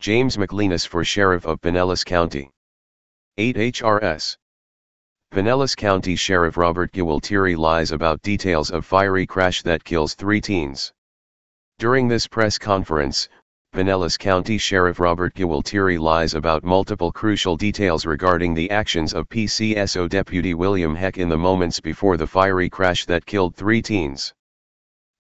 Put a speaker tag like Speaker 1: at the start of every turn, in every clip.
Speaker 1: James McLenis for Sheriff of Pinellas County. 8 HRS. Pinellas County Sheriff Robert Gualtieri lies about details of fiery crash that kills 3 teens. During this press conference, Pinellas County Sheriff Robert Gualtieri lies about multiple crucial details regarding the actions of PCSO Deputy William Heck in the moments before the fiery crash that killed 3 teens.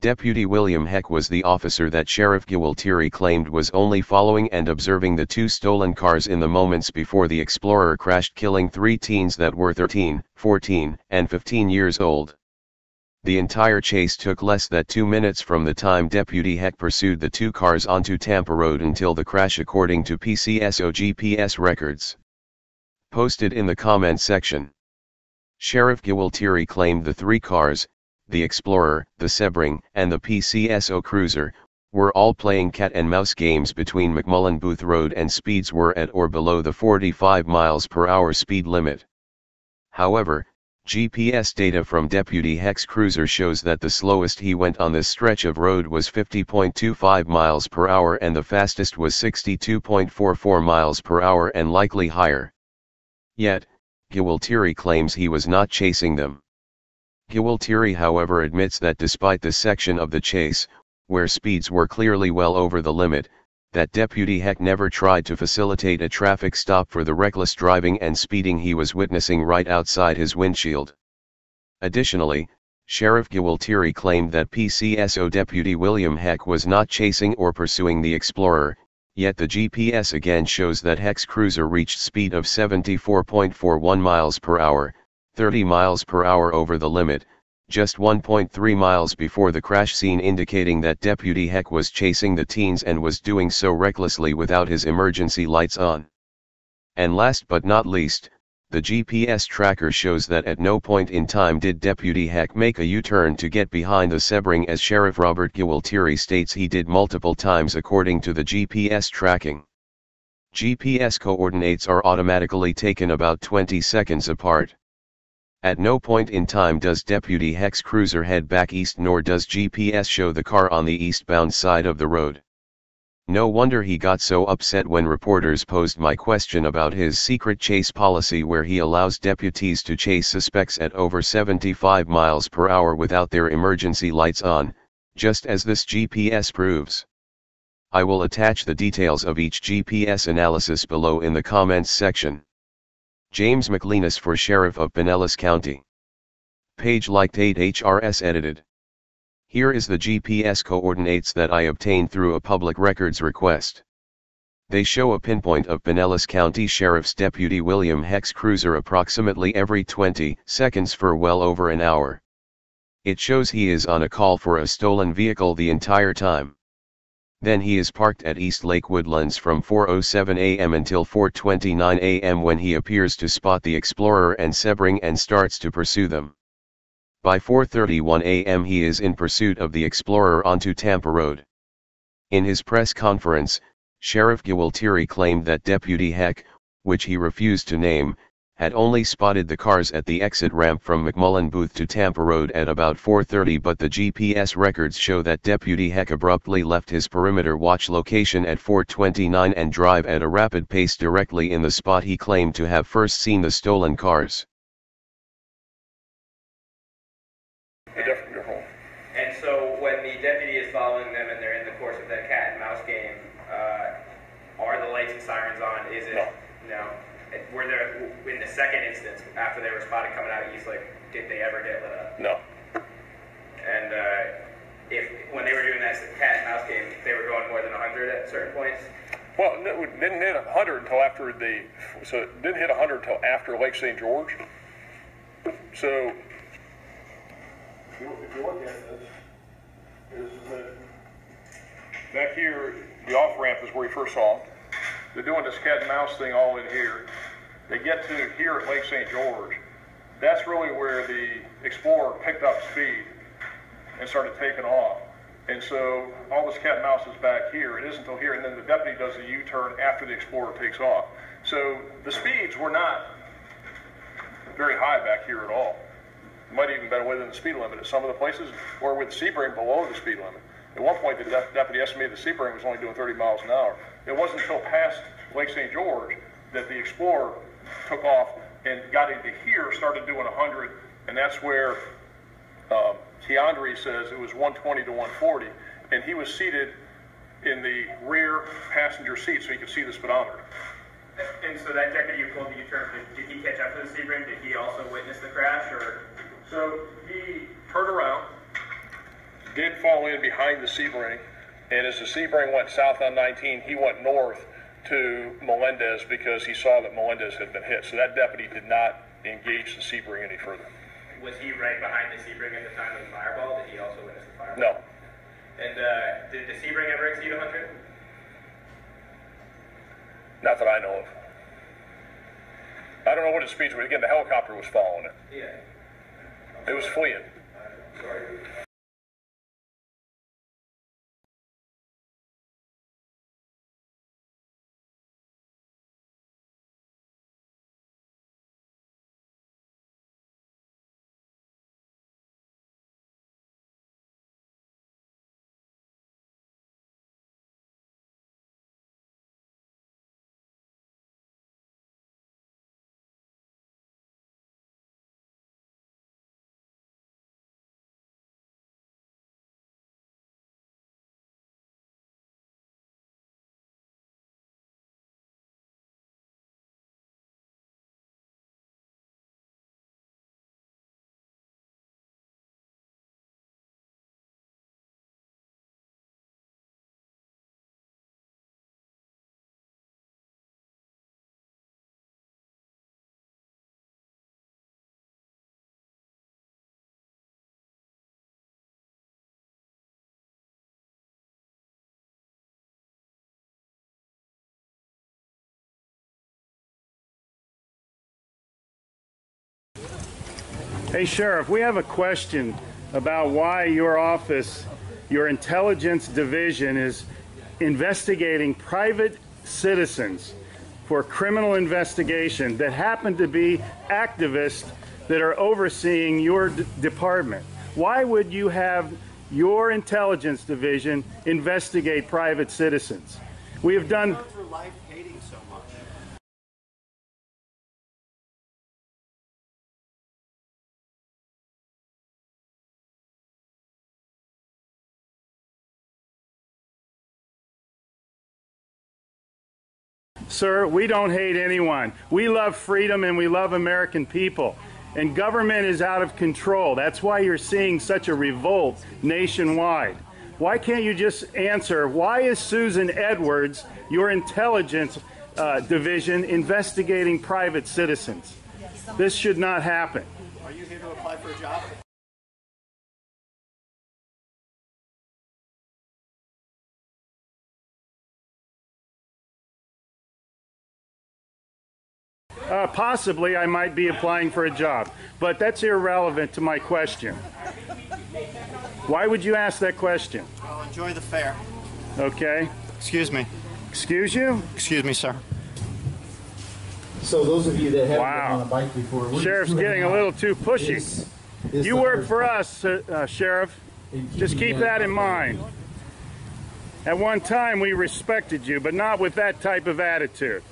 Speaker 1: Deputy William Heck was the officer that Sheriff Gualtieri claimed was only following and observing the 2 stolen cars in the moments before the Explorer crashed, killing 3 teens that were 13, 14, and 15 years old. The entire chase took less than 2 minutes from the time Deputy Heck pursued the 2 cars onto Tampa Road until the crash, according to PCSO GPS records. Posted in the comment section. Sheriff Gualtieri claimed the 3 cars, the Explorer, the Sebring, and the PCSO Cruiser, were all playing cat and mouse games between McMullen Booth Road, and speeds were at or below the 45 miles per hour speed limit. However, GPS data from Deputy Heck's cruiser shows that the slowest he went on this stretch of road was 50.25 miles per hour and the fastest was 62.44 miles per hour and likely higher. Yet, Gualtieri claims he was not chasing them. Gualtieri, however, admits that despite this section of the chase, where speeds were clearly well over the limit, that Deputy Heck never tried to facilitate a traffic stop for the reckless driving and speeding he was witnessing right outside his windshield. Additionally, Sheriff Gualtieri claimed that PCSO Deputy William Heck was not chasing or pursuing the Explorer, yet the GPS again shows that Heck's cruiser reached speed of 74.41 miles per hour, 30 miles per hour over the limit, just 1.3 miles before the crash scene, indicating that Deputy Heck was chasing the teens and was doing so recklessly without his emergency lights on. And last but not least, the GPS tracker shows that at no point in time did Deputy Heck make a U-turn to get behind the Sebring, as Sheriff Robert Gualtieri states he did multiple times according to the GPS tracking. GPS coordinates are automatically taken about 20 seconds apart. At no point in time does Deputy Heck's cruiser head back east, nor does GPS show the car on the eastbound side of the road. No wonder he got so upset when reporters posed my question about his secret chase policy, where he allows deputies to chase suspects at over 75 miles per hour without their emergency lights on, just as this GPS proves. I will attach the details of each GPS analysis below in the comments section. James McLenis for Sheriff of Pinellas County. Page liked 8 HRS edited. Here is the GPS coordinates that I obtained through a public records request. They show a pinpoint of Pinellas County Sheriff's Deputy William Heck's cruiser approximately every 20 seconds for well over an hour. It shows he is on a call for a stolen vehicle the entire time. Then he is parked at East Lake Woodlands from 4:07 a.m. until 4:29 a.m. when he appears to spot the Explorer and Sebring and starts to pursue them. By 4:31 a.m. he is in pursuit of the Explorer onto Tampa Road. In his press conference, Sheriff Gualtieri claimed that Deputy Heck, which he refused to name, had only spotted the cars at the exit ramp from McMullen Booth to Tampa Road at about 4:30, but the GPS records show that Deputy Heck abruptly left his perimeter watch location at 4:29 and drive at a rapid pace directly in the spot he claimed to have first seen the stolen cars.
Speaker 2: And so when the deputy is following them and they're in the course of that cat and mouse game, are the lights and sirens on? Is it? No. Were there, in the second instance, after they were spotted coming out of East Lake, did they ever get lit up?
Speaker 3: No.
Speaker 2: And if when they were doing that cat and mouse game, they were going more than 100 at certain points?
Speaker 3: Well, no, it didn't hit 100 until after so it didn't hit 100 until after Lake St. George. So, if you look at this, is that back here, the off-ramp is where you first saw them. They're doing this cat and mouse thing all in here. They get to here at Lake St. George. That's really where the Explorer picked up speed and started taking off. And so all this cat and mouse is back here. It isn't until here, and then the deputy does a U-turn after the Explorer takes off. So the speeds were not very high back here at all. Might even been within the speed limit at some of the places, or with the Sebring below the speed limit. At one point, the deputy estimated the Sebring was only doing 30 miles an hour. It wasn't until past Lake St. George that the Explorer took off and got into here, started doing 100, and that's where Keandre says it was 120 to 140, and he was seated in the rear passenger seat so he could see the speedometer.
Speaker 2: And so that deputy who pulled the U-turn, did he catch up to the Sebring? Did he also witness the crash, or?
Speaker 3: So he turned around, did fall in behind the Sebring, and as the Sebring went south on 19, he went north to Melendez because he saw that Melendez had been hit. So that deputy did not engage the Sebring any further.
Speaker 2: Was he right behind the Sebring at the time of the fireball? Did he also witness the fireball?
Speaker 3: No.
Speaker 2: And did the Sebring ever exceed 100?
Speaker 3: Not that I know of. I don't know what his speed was. Again, the helicopter was following it.
Speaker 2: Yeah.
Speaker 3: It was fleeing.
Speaker 2: Sorry.
Speaker 4: Hey, Sheriff, we have a question about why your office, your intelligence division, is investigating private citizens for criminal investigation that happen to be activists that are overseeing your department. Why would you have your intelligence division investigate private citizens? We have done... Sir, we don't hate anyone. We love freedom and we love American people. And government is out of control. That's why you're seeing such a revolt nationwide. Why can't you just answer, why is Susan Edwards, your intelligence division, investigating private citizens? This should not happen.
Speaker 5: Are you here to apply for a job?
Speaker 4: Possibly I might be applying for a job, but that's irrelevant to my question. Why would you ask that question?
Speaker 5: Well, enjoy the fair.
Speaker 4: Okay.
Speaker 5: Excuse me.
Speaker 4: Excuse you?
Speaker 5: Excuse me, sir.
Speaker 6: So those of you that haven't
Speaker 4: Wow.
Speaker 6: been on a bike before, we're
Speaker 4: Sheriff's
Speaker 6: just
Speaker 4: getting a little too pushy.
Speaker 6: is
Speaker 4: You
Speaker 6: the
Speaker 4: work
Speaker 6: hard
Speaker 4: for
Speaker 6: part.
Speaker 4: us, Sheriff.
Speaker 6: And
Speaker 4: Just keep that in mind. At one time we respected you, but not with that type of attitude.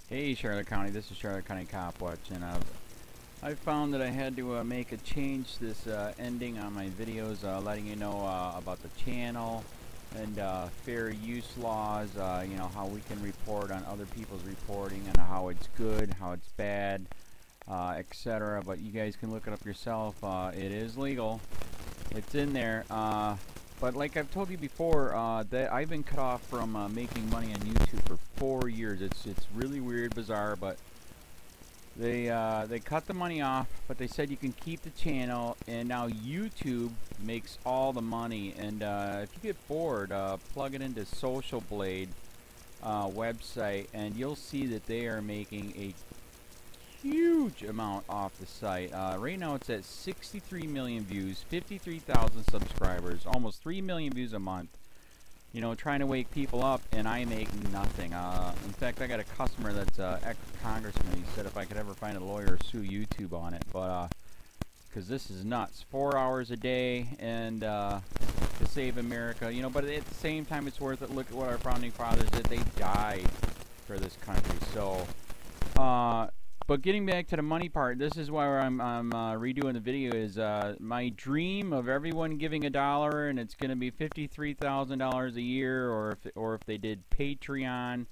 Speaker 7: Hey Charlotte County, this is Charlotte County COPWATCH, and I found that I had to make a change this ending on my videos, letting you know about the channel and fair use laws, you know, how we can report on other people's reporting and how it's good, how it's bad, etc. But you guys can look it up yourself. It is legal. It's in there. But like I've told you before, that I've been cut off from making money on YouTube for 4 years. It's really weird, bizarre, but they cut the money off, but they said you can keep the channel, and now YouTube makes all the money. And if you get bored, plug it into Social Blade website, and you'll see that they are making a huge amount off the site. Right now it's at 63 million views, 53,000 subscribers, almost 3 million views a month. You know, trying to wake people up, and I make nothing. In fact, I got a customer that's ex-congressman. He said if I could ever find a lawyer, sue YouTube on it. But because this is nuts. 4 hours a day, and to save America. You know, but at the same time, it's worth it. Look at what our founding fathers did. They died for this country. So, but getting back to the money part, this is why I'm redoing the video. Is my dream of everyone giving $1, and it's going to be $53,000 a year, or if they did Patreon,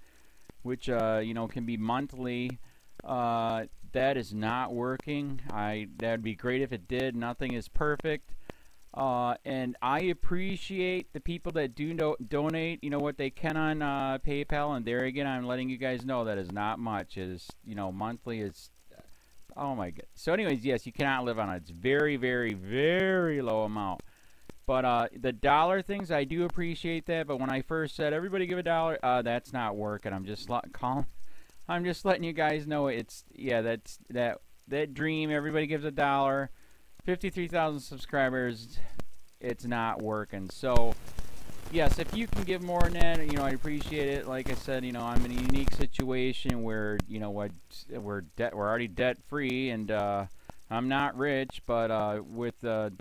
Speaker 7: which you know, can be monthly. That is not working. That'd be great if it did. Nothing is perfect. And I appreciate the people that do donate, you know, what they can on PayPal. And there again, I'm letting you guys know that is not much. Is, you know, monthly is, oh my god. So anyways, yes, you cannot live on it. It's very, very, very low amount. But the dollar things, I do appreciate that. But when I first said everybody give $1, that's not working. I'm just letting you guys know it's, yeah, that's that dream. Everybody gives $1. 53,000 subscribers, it's not working. So yes, if you can give more than that, you know, I appreciate it. Like I said, you know, I'm in a unique situation where, you know what, we're already debt free, and I'm not rich, but with the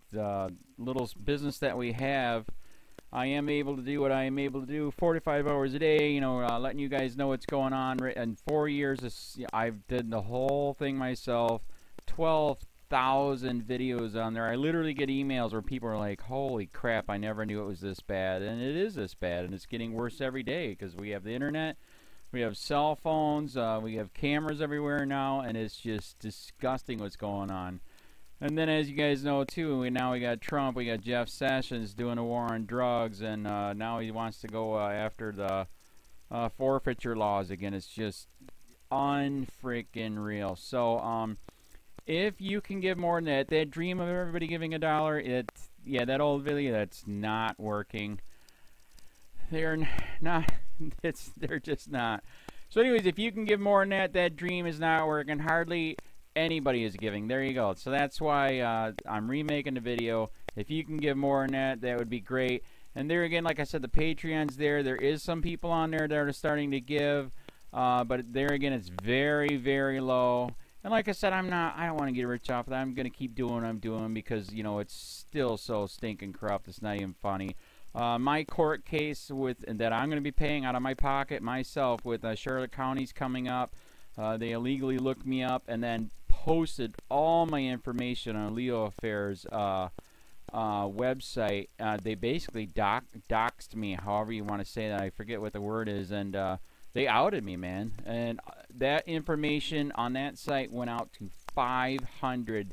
Speaker 7: little business that we have, I am able to do what I am able to do 45 hours a day, you know, letting you guys know what's going on. In 4 years, I've did the whole thing myself. 12,000 videos on there. I literally get emails where people are like, holy crap, I never knew it was this bad. And it is this bad, and it's getting worse every day because we have the internet, we have cell phones, we have cameras everywhere now, and it's just disgusting what's going on. And then, as you guys know too, we got Trump, we got Jeff Sessions doing a war on drugs, and now he wants to go after the forfeiture laws again. It's just unfreaking real. So if you can give more than that dream of everybody giving $1, yeah, that old video, that's not working. They're not, they're just not. So anyways, if you can give more than that dream is not working. Hardly anybody is giving. There you go. So that's why I'm remaking the video. If you can give more than that, that would be great. And there again, like I said, the Patreon's there. There is some people on there that are starting to give, but there again, it's very, very low. And like I said, I don't want to get rich off of that. I'm going to keep doing what I'm doing because, you know, it's still so stinking corrupt. It's not even funny. My court case that I'm going to be paying out of my pocket myself with Charlotte County's coming up. They illegally looked me up and then posted all my information on LEOAFFAIRS website. They basically doxed me, however you want to say that. I forget what the word is. And they outed me, man. And that information on that site went out to 500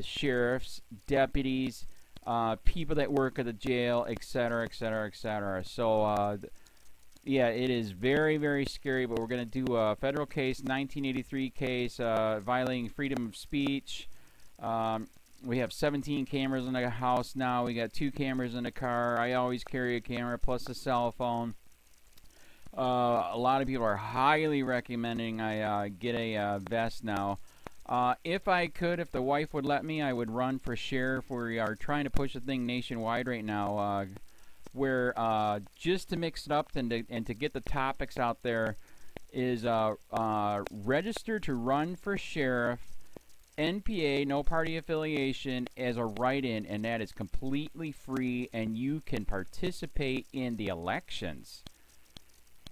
Speaker 7: sheriffs, deputies, people that work at the jail, etc., etc., etc. So, yeah, it is very, very scary, but we're going to do a federal case, 1983 case, violating freedom of speech. We have 17 cameras in the house now. We got 2 cameras in the car. I always carry a camera plus a cell phone. A lot of people are highly recommending I get a vest now. If I could, if the wife would let me, I would run for sheriff. We are trying to push the thing nationwide right now, where just to mix it up and to get the topics out there is register to run for sheriff, NPA, no party affiliation, as a write-in, and that is completely free, and you can participate in the elections.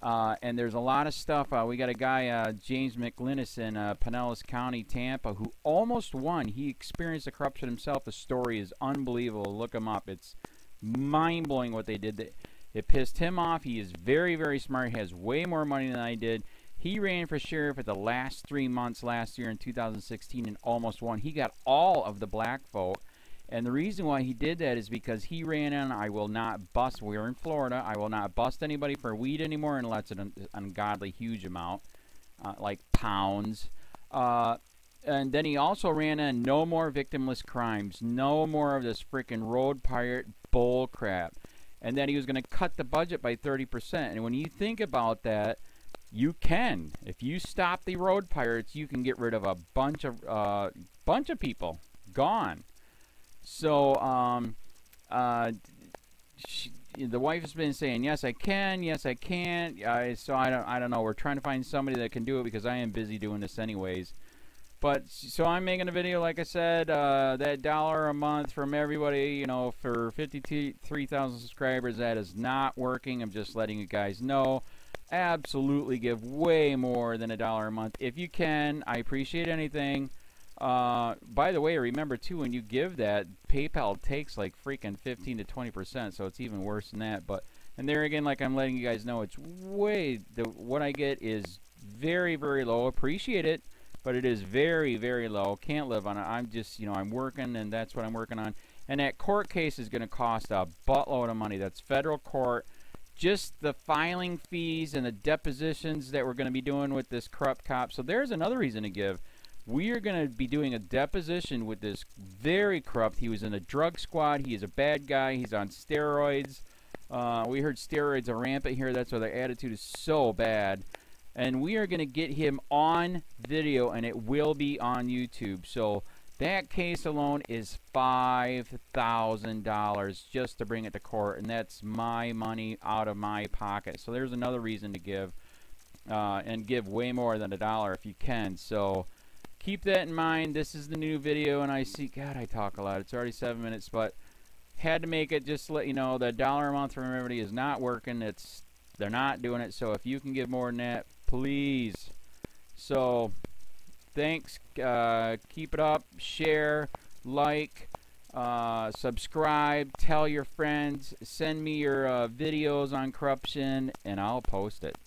Speaker 7: And there's a lot of stuff. We got a guy, James McLinnis in Pinellas County, Tampa, who almost won. He experienced the corruption himself. The story is unbelievable. Look him up. It's mind-blowing what they did. It pissed him off. He is very, very smart. He has way more money than I did. He ran for sheriff at the last 3 months last year in 2016 and almost won. He got all of the black vote. And the reason why he did that is because he ran on, I will not bust, we're in Florida, I will not bust anybody for weed anymore unless it's an ungodly huge amount, like pounds. And then he also ran on no more victimless crimes, no more of this freaking road pirate bull crap. And then he was going to cut the budget by 30%. And when you think about that, you can. If you stop the road pirates, you can get rid of a bunch of people. Gone. So, the wife has been saying, yes, I can, yes, I can't. So I don't know. We're trying to find somebody that can do it because I am busy doing this anyways. But, so I'm making a video, like I said, that $1 a month from everybody, you know, for 53,000 subscribers, that is not working. I'm just letting you guys know. Absolutely give way more than $1 a month. If you can, I appreciate anything. By the way, remember too, when you give that, PayPal takes like freaking 15 to 20%, so it's even worse than that. But, and there again, like I'm letting you guys know, it's way, what I get is very, very low. Appreciate it, but it is very, very low. Can't live on it. I'm just, you know, I'm working, and that's what I'm working on. And that court case is going to cost a buttload of money. That's federal court. Just the filing fees and the depositions that we're going to be doing with this corrupt cop. So there's another reason to give. We are going to be doing a deposition with this very corrupt. He was in a drug squad. He is a bad guy. He's on steroids. We heard steroids are rampant here. That's why their attitude is so bad. And we are going to get him on video, and it will be on YouTube. So that case alone is $5,000 just to bring it to court, and that's my money out of my pocket. So there's another reason to give, and give way more than $1 if you can. So keep that in mind. This is the new video, and I see, God, I talk a lot. It's already 7 minutes, but had to make it just to let you know that $1 a month from everybody is not working. They're not doing it. So if you can give more than that, please. So thanks. Keep it up. Share, like, subscribe, tell your friends, send me your videos on corruption, and I'll post it.